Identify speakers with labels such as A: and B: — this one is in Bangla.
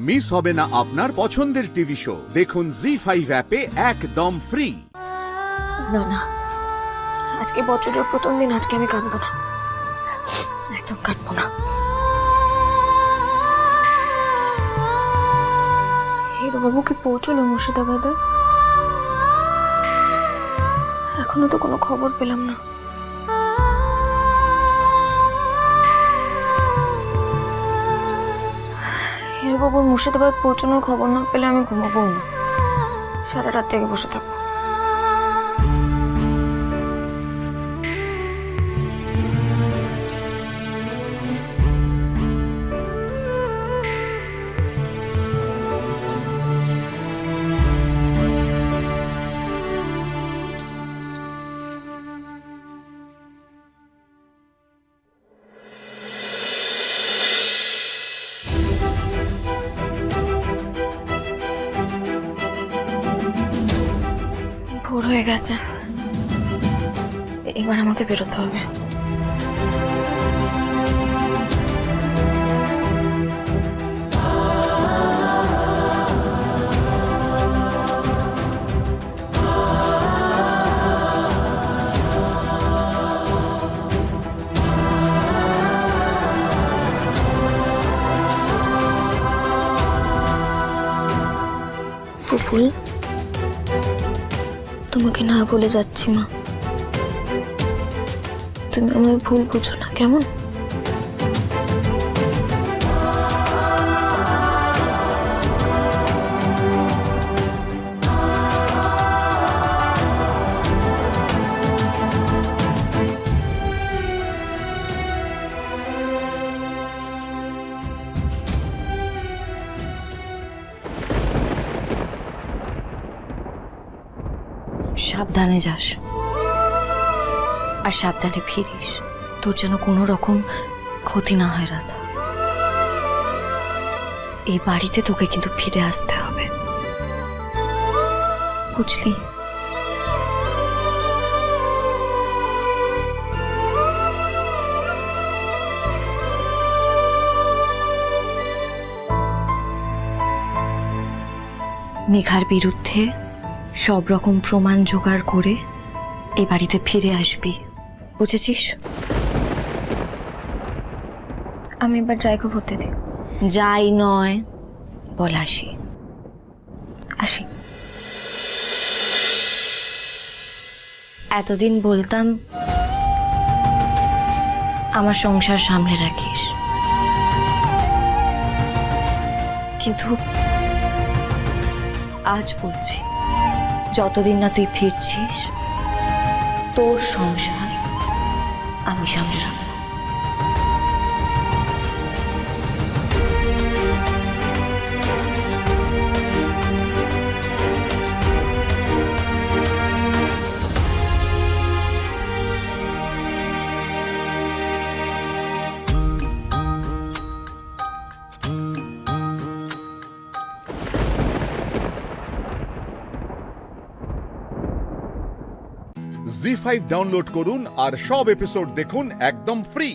A: মিস হবে না আপনার পছন্দের টিভি শো। দেখুন জি5 অ্যাপে একদম ফ্রি।
B: না না, আজকে বছরের প্রথম দিন, আজকে আমি কাঁদবো না, একদম কাঁদবো না। হিরোবাবু কি পৌঁছলো মুর্শিদাবাদে? এখনো তো কোনো খবর পেলাম না। হিরোবাবুর মুর্শিদাবাদ পৌঁছানোর খবর না পেলে আমি ঘুমাবো না, সারা রাত জেগে বসে থাকবো। ভোর হয়ে গেছে, এবার আমাকে বেরোতে হবে। পুপুল, তোমাকে না বলে যাচ্ছি মা, তুমি আমার ভুল বুঝো না, কেমন? সাবধানে যাস আর সাবধানে ফিরিস, তোর যেন কোনো রকম ক্ষতি না হয় রাধা। এই বাড়িতে তোকে কিন্তু ফিরে আসতে হবে, বুঝলি? মেঘার বিরুদ্ধে সব রকম প্রমাণ জোগাড় করে এই বাড়িতে ফিরে আসবি, বুঝেছিস? আমি এবার যাই গো ভর্তি দি। যাই নয়, বল আসি। আসি। এতদিন বলতাম আমার সংসার সামলে রাখিস, কিন্তু আজ বলছি যতদিন না তুই ফিরছিস তোর সংসার আমি সামনে রাখবো।
A: জি5 ডাউনলোড করুন আর সব এপিসোড দেখুন একদম ফ্রি।